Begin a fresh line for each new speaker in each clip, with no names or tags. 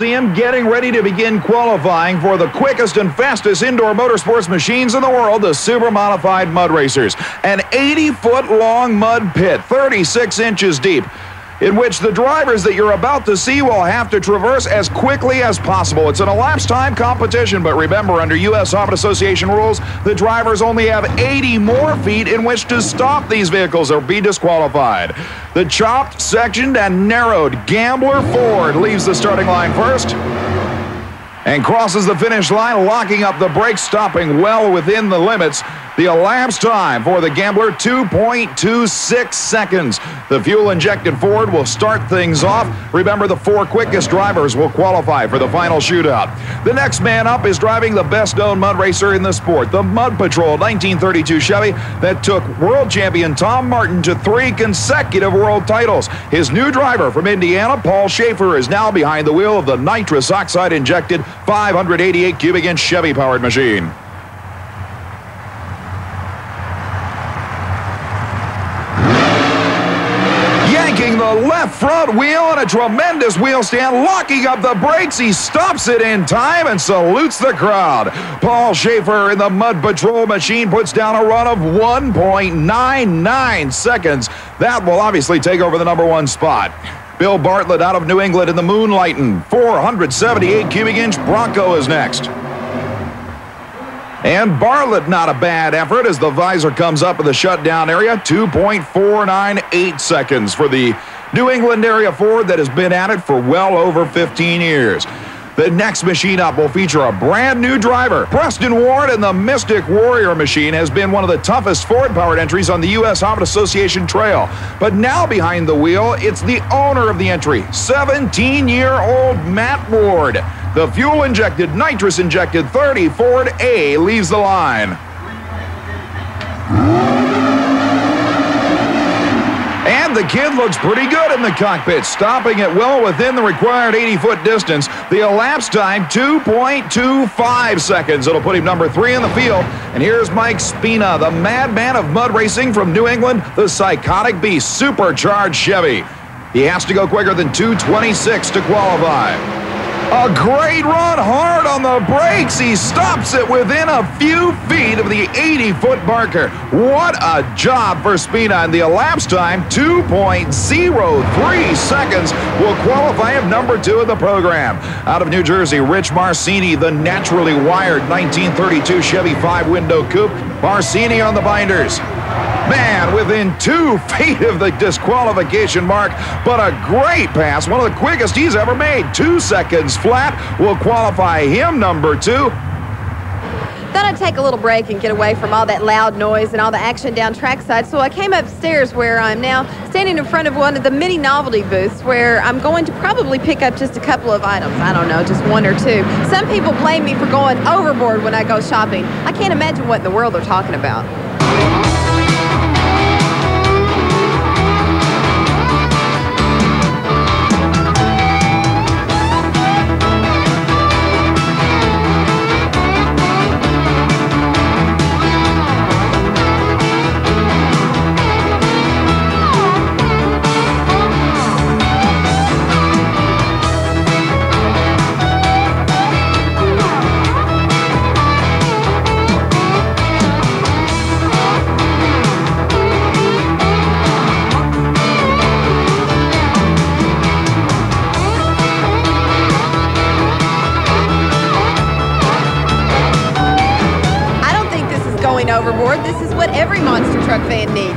Coliseum, getting ready to begin qualifying for the quickest and fastest indoor motorsports machines in the world, the Super Modified Mud Racers. An 80-foot-long mud pit, 36 inches deep, in which the drivers that you're about to see will have to traverse as quickly as possible. It's an elapsed time competition, but remember, under U.S. Harvard Association rules, the drivers only have 80 more feet in which to stop these vehicles or be disqualified. The chopped, sectioned, and narrowed Gambler Ford leaves the starting line first and crosses the finish line, locking up the brakes, stopping well within the limits. The elapsed time for the Gambler, 2.26 seconds. The fuel-injected Ford will start things off. Remember, the 4 quickest drivers will qualify for the final shootout. The next man up is driving the best-known mud racer in the sport, the Mud Patrol 1932 Chevy that took world champion Tom Martin to 3 consecutive world titles. His new driver from Indiana, Paul Shafer, is now behind the wheel of the nitrous oxide-injected 588 cubic inch Chevy-powered machine. Yanking the left front wheel on a tremendous wheel stand, locking up the brakes. He stops it in time and salutes the crowd. Paul Shafer in the Mud Patrol machine puts down a run of 1.99 seconds. That will obviously take over the #1 spot. Bill Bartlett out of New England in the Moonlightin' 478 cubic inch Bronco is next. And Bartlett, not a bad effort as the visor comes up in the shutdown area. 2.498 seconds for the New England area Ford that has been at it for well over 15 years. The next machine up will feature a brand new driver. Preston Ward in the Mystic Warrior machine has been one of the toughest Ford-powered entries on the U.S. Harvard Association trail. But now behind the wheel, it's the owner of the entry, 17-year-old Matt Ward. The fuel-injected, nitrous-injected 30 Ford A leaves the line. And the kid looks pretty good in the cockpit, stopping it well within the required 80-foot distance. The elapsed time, 2.25 seconds. It'll put him #3 in the field. And here's Mike Spina, the madman of mud racing from New England, the psychotic beast, supercharged Chevy. He has to go quicker than 2.26 to qualify. A great run, hard on the brakes. He stops it within a few feet of the 80-foot marker. What a job for Spina. And the elapsed time, 2.03 seconds, will qualify him #2 in the program. Out of New Jersey, Rich Marcine, the naturally wired 1932 Chevy 5-window coupe. Marcine on the binders. Man, within 2 feet of the disqualification mark, but a great pass, one of the quickest he's ever made. 2 seconds flat will qualify him #2.
Thought I'd take a little break and get away from all that loud noise and all the action down trackside, so I came upstairs where I'm now standing in front of one of the mini novelty booths where I'm going to probably pick up just a couple of items. I don't know, just 1 or 2. Some people blame me for going overboard when I go shopping. I can't imagine what in the world they're talking about. Overboard. This is what every monster truck fan needs.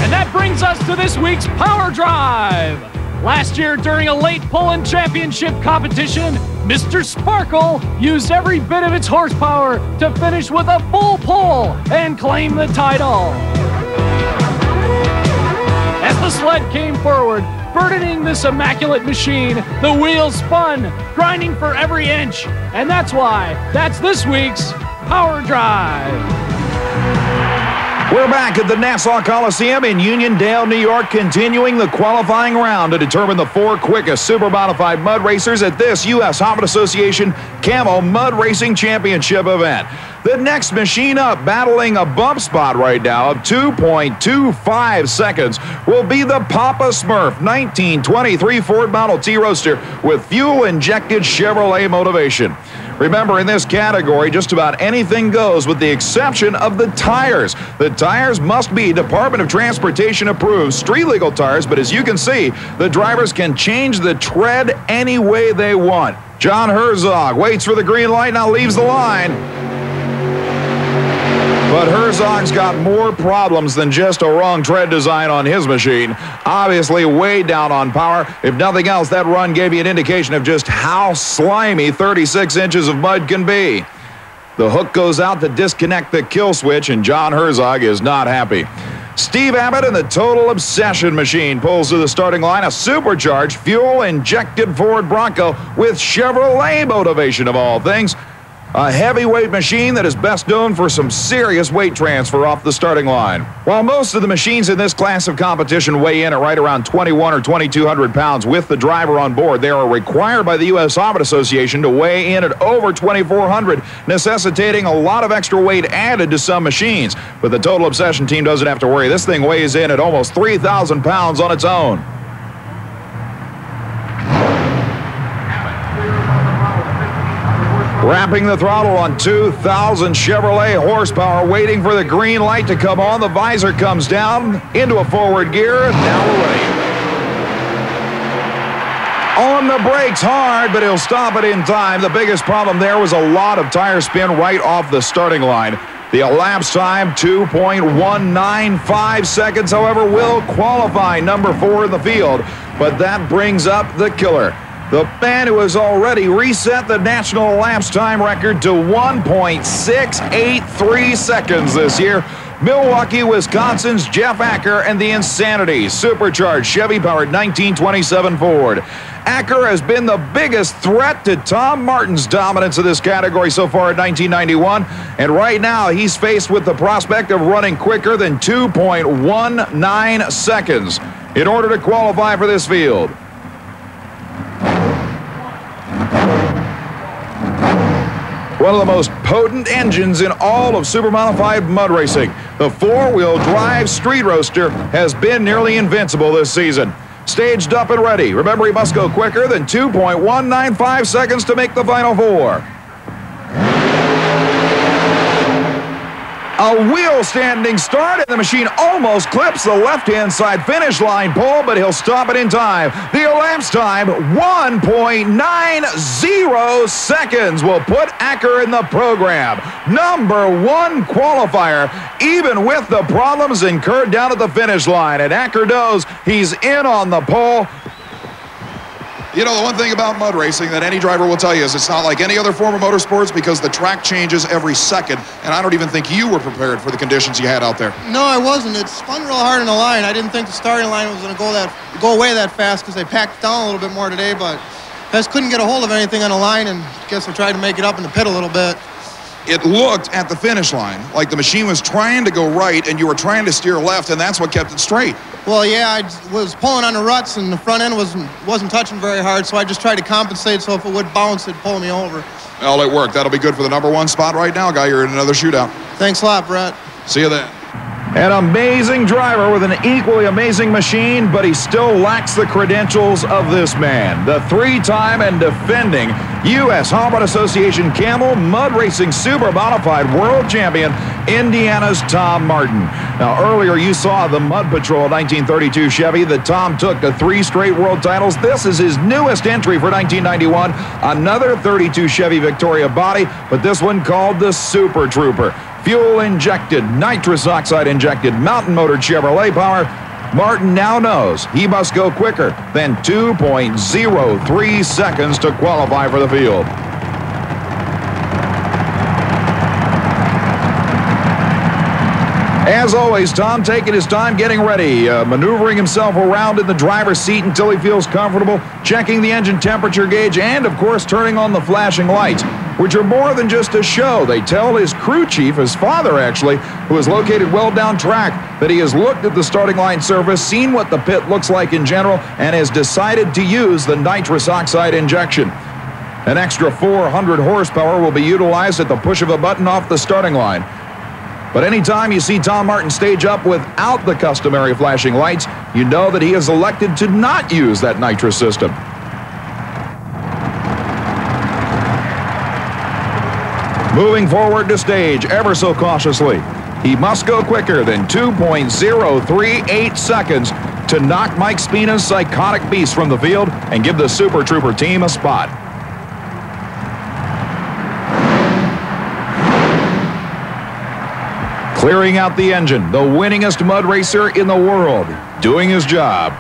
And that brings us to this week's Power Drive. Last year, during a late Poland Championship competition, Mr. Sparkle used every bit of its horsepower to finish with a full pull and claim the title. As the sled came forward, burdening this immaculate machine, the wheels spun, grinding for every inch. And that's why that's this week's Power Drive.
We're back at the Nassau Coliseum in Uniondale, New York, continuing the qualifying round to determine the 4 quickest super modified mud racers at this U.S. Hobbit Association Camel Mud Racing Championship event. The next machine up, battling a bump spot right now of 2.25 seconds, will be the Papa Smurf 1923 Ford Model T Roadster with fuel-injected Chevrolet motivation. Remember, in this category, just about anything goes with the exception of the tires. The tires must be Department of Transportation approved street legal tires, but as you can see, the drivers can change the tread any way they want. John Herzog waits for the green light, now leaves the line. But Herzog's got more problems than just a wrong tread design on his machine. Obviously way down on power. If nothing else, that run gave you an indication of just how slimy 36 inches of mud can be. The hook goes out to disconnect the kill switch, and John Herzog is not happy. Steve Abbott and the Total Obsession machine pulls to the starting line a supercharged, fuel-injected Ford Bronco with Chevrolet motivation of all things. A heavyweight machine that is best known for some serious weight transfer off the starting line. While most of the machines in this class of competition weigh in at right around 21 or 2,200 pounds with the driver on board, they are required by the U.S. Hobbit Association to weigh in at over 2,400, necessitating a lot of extra weight added to some machines. But the Total Obsession team doesn't have to worry. This thing weighs in at almost 3,000 pounds on its own. Wrapping the throttle on 2,000 Chevrolet horsepower, waiting for the green light to come on. The visor comes down into a forward gear, and now we're ready. On the brakes hard, but he'll stop it in time. The biggest problem there was a lot of tire spin right off the starting line. The elapsed time, 2.195 seconds, however, will qualify number 4 in the field. But that brings up the killer. The man who has already reset the national elapsed time record to 1.683 seconds this year. Milwaukee, Wisconsin's Jeff Acker and the Insanity supercharged Chevy-powered 1927 Ford. Acker has been the biggest threat to Tom Martin's dominance of this category so far in 1991, and right now he's faced with the prospect of running quicker than 2.19 seconds in order to qualify for this field. One of the most potent engines in all of super-modified mud racing. The four-wheel drive street roadster has been nearly invincible this season. Staged up and ready. Remember, he must go quicker than 2.195 seconds to make the final 4. A wheel standing start, and the machine almost clips the left-hand side finish line pole, but he'll stop it in time. The elapsed time, 1.90 seconds, will put Acker in the program. Number 1 qualifier, even with the problems incurred down at the finish line. And Acker knows he's in on the pole.
You know, the one thing about mud racing that any driver will tell you is it's not like any other form of motorsports because the track changes every second, and I don't even think you were prepared for the conditions you had out there.
No, I wasn't. It spun real hard in the line. I didn't think the starting line was going to go away that fast because they packed down a little bit more today, but I just couldn't get a hold of anything on the line, and I guess I tried to make it up in the pit a little bit.
It looked at the finish line like the machine was trying to go right and you were trying to steer left, and that's what kept it straight.
Well, yeah, I was pulling on the ruts and the front end wasn't touching very hard, so I just tried to compensate so if it would bounce, it'd pull me over.
Well, it worked. That'll be good for the number 1 spot right now, guy. You're in another shootout.
Thanks a lot, Brett.
See you then.
An amazing driver with an equally amazing machine, but he still lacks the credentials of this man. The 3-time and defending U.S. Hobbit Association Camel Mud Racing Super Modified World Champion, Indiana's Tom Martin. Now, earlier you saw the Mud Patrol 1932 Chevy that Tom took to 3 straight world titles. This is his newest entry for 1991, another 32 Chevy Victoria body, but this one called the Super Trooper. Fuel-injected, nitrous oxide-injected, mountain-motored Chevrolet power. Martin now knows he must go quicker than 2.03 seconds to qualify for the field. As always, Tom taking his time getting ready, maneuvering himself around in the driver's seat until he feels comfortable, checking the engine temperature gauge, and, of course, turning on the flashing lights. which are more than just a show. They tell his crew chief, his father actually, who is located well down track, that he has looked at the starting line surface, seen what the pit looks like in general, and has decided to use the nitrous oxide injection. An extra 400 horsepower will be utilized at the push of a button off the starting line. But anytime you see Tom Martin stage up without the customary flashing lights, you know that he has elected to not use that nitrous system. Moving forward to stage ever so cautiously. He must go quicker than 2.038 seconds to knock Mike Spina's psychotic beast from the field and give the Super Trooper team a spot. Clearing out the engine, the winningest mud racer in the world, doing his job.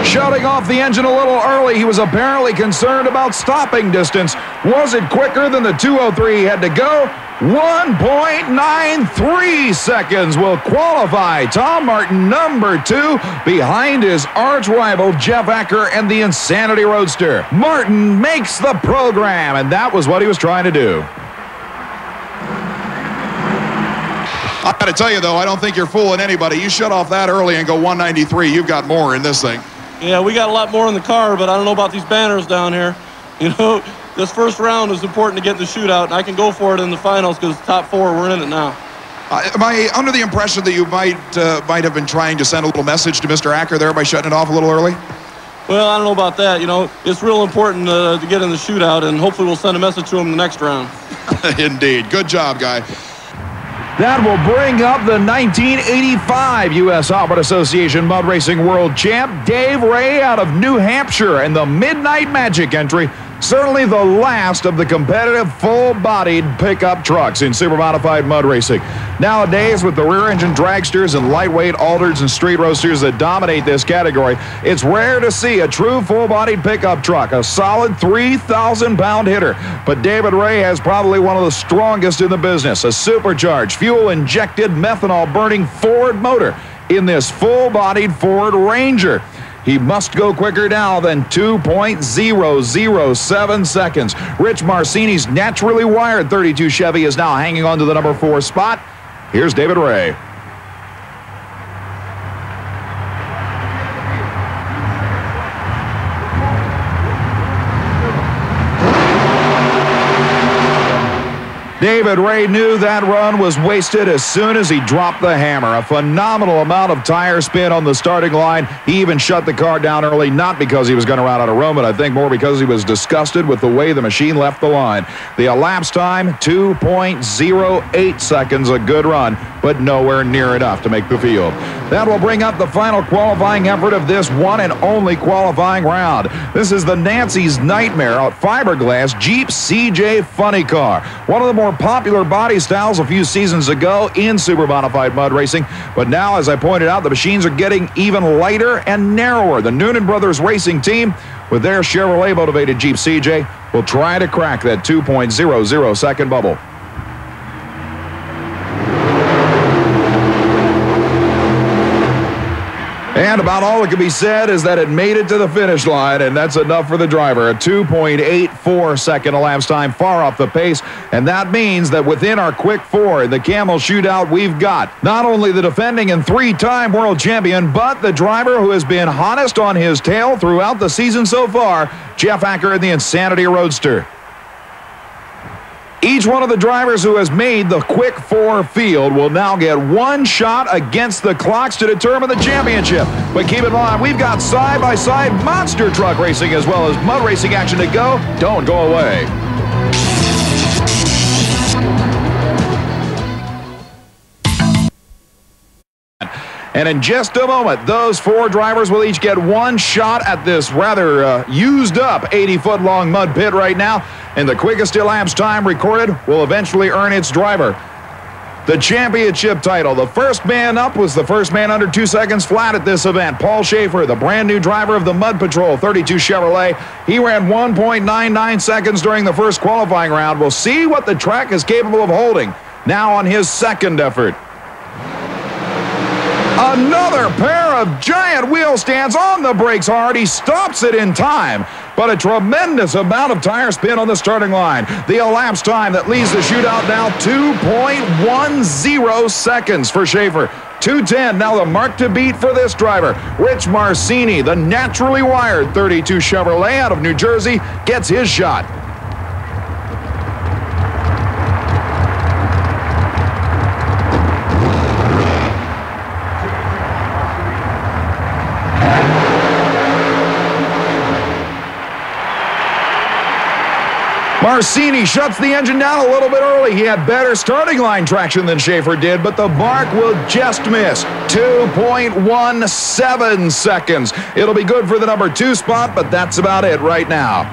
Shutting off the engine a little early, he was apparently concerned about stopping distance. Was it quicker than the 2:03 he had to go? 1.93 seconds will qualify Tom Martin, number 2, behind his arch rival Jeff Acker and the Insanity Roadster. Martin makes the program, and that was what he was trying to do.
I got to tell you, though, I don't think you're fooling anybody. You shut off that early and go 193. You've got more in this thing.
Yeah, we got a lot more in the car, but I don't know about these banners down here. You know, this first round is important to get in the shootout, and I can go for it in the finals because top 4, we're in it now.
Am I under the impression that you might have been trying to send a little message to Mr. Acker there by shutting it off a little early?
Well, I don't know about that. You know, it's real important to get in the shootout, and hopefully we'll send a message to him the next round.
Indeed. Good job, guy.
That will bring up the 1985 U.S. Auburn Association Mud Racing World Champ, Dave Ray out of New Hampshire, and the Midnight Magic entry. Certainly the last of the competitive full-bodied pickup trucks in super modified mud racing. Nowadays, with the rear-engine dragsters and lightweight Aldards and street roasters that dominate this category, it's rare to see a true full-bodied pickup truck, a solid 3,000-pound hitter. But David Ray has probably one of the strongest in the business, a supercharged, fuel-injected, methanol-burning Ford motor in this full-bodied Ford Ranger. He must go quicker now than 2.007 seconds. Rich Marcine's naturally wired 32 Chevy is now hanging on to the number 4 spot. Here's David Ray. David Ray knew that run was wasted as soon as he dropped the hammer. A phenomenal amount of tire spin on the starting line. He even shut the car down early, not because he was going to run out of room, but I think more because he was disgusted with the way the machine left the line. The elapsed time, 2.08 seconds, a good run, but nowhere near enough to make the field. That will bring up the final qualifying effort of this one and only qualifying round. This is the Nancy's Nightmare, a fiberglass Jeep CJ Funny Car. One of the more popular body styles a few seasons ago in super modified mud racing, but now, as I pointed out, the machines are getting even lighter and narrower. The Noonan Brothers Racing Team, with their Chevrolet motivated Jeep CJ, will try to crack that 2.00 second bubble. And about all that can be said is that it made it to the finish line, and that's enough for the driver. A 2.84 second elapsed time, far off the pace, and that means that within our quick 4 in the Camel Shootout, we've got not only the defending and 3-time world champion, but the driver who has been hottest on his tail throughout the season so far, Jeff Acker in the Insanity Roadster. Each one of the drivers who has made the quick 4 field will now get one shot against the clocks to determine the championship. But keep in mind, we've got side-by-side monster truck racing as well as mud racing action to go. Don't go away. And in just a moment, those 4 drivers will each get one shot at this rather used-up 80-foot-long mud pit right now. And the quickest elapsed time recorded will eventually earn its driver the championship title. The first man up was the first man under 2 seconds flat at this event. Paul Shafer, the brand new driver of the Mud Patrol 32 Chevrolet. He ran 1.99 seconds during the first qualifying round. We'll see what the track is capable of holding now on his second effort. Another pair of giant wheel stands on the brakes hard. He stops it in time, but a tremendous amount of tire spin on the starting line. The elapsed time that leads the shootout now 2.10 seconds for Shafer. 2:10, now the mark to beat for this driver. Rich Marcine, the naturally wired 32 Chevrolet out of New Jersey, gets his shot. Marcine shuts the engine down a little bit early. He had better starting line traction than Shafer did, but the mark will just miss. 2.17 seconds. It'll be good for the number 2 spot, but that's about it right now.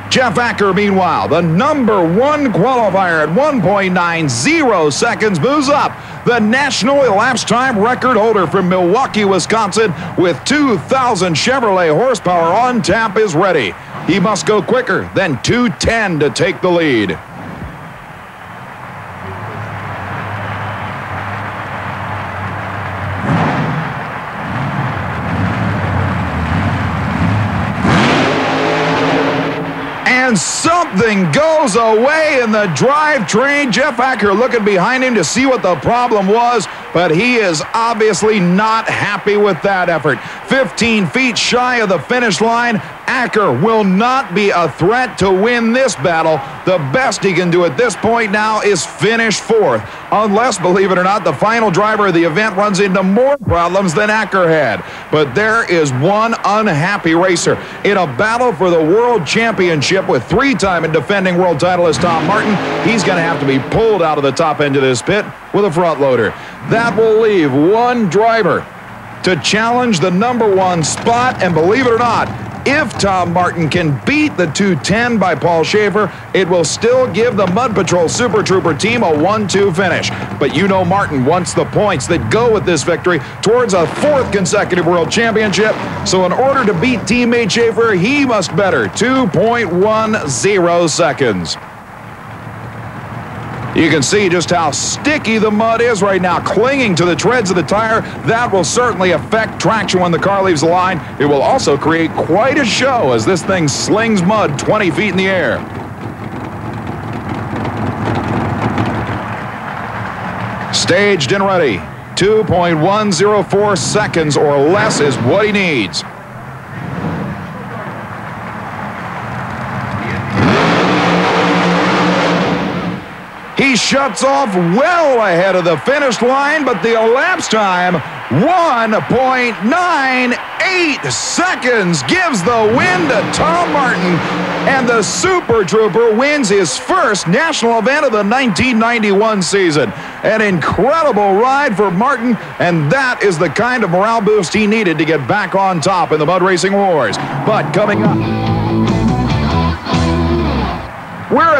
Jeff Acker, meanwhile, the number 1 qualifier at 1.90 seconds, moves up. The national elapsed time record holder from Milwaukee, Wisconsin, with 2,000 Chevrolet horsepower on tap, is ready. He must go quicker than 2:10 to take the lead. And something goes away in the drivetrain. Jeff Acker looking behind him to see what the problem was, but he is obviously not happy with that effort. 15 feet shy of the finish line. Acker will not be a threat to win this battle. The best he can do at this point now is finish 4th, unless, believe it or not, the final driver of the event runs into more problems than Acker had. But there is one unhappy racer in a battle for the world championship with 3-time and defending world titleist Tom Martin. He's going to have to be pulled out of the top end of this pit with a front loader. That will leave one driver to challenge the number 1 spot, and believe it or not, if Tom Martin can beat the 2:10 by Paul Shafer, it will still give the Mud Patrol Super Trooper team a 1-2 finish. But you know Martin wants the points that go with this victory towards a 4th consecutive world championship. So in order to beat teammate Shafer, he must better 2.10 seconds. You can see just how sticky the mud is right now, clinging to the treads of the tire. That will certainly affect traction when the car leaves the line. It will also create quite a show as this thing slings mud 20 feet in the air. Staged and ready. 2.104 seconds or less is what he needs. He shuts off well ahead of the finish line, but the elapsed time, 1.98 seconds, gives the win to Tom Martin, and the Super Trooper wins his first national event of the 1991 season. An incredible ride for Martin, and that is the kind of morale boost he needed to get back on top in the mud racing wars. But coming up, we're at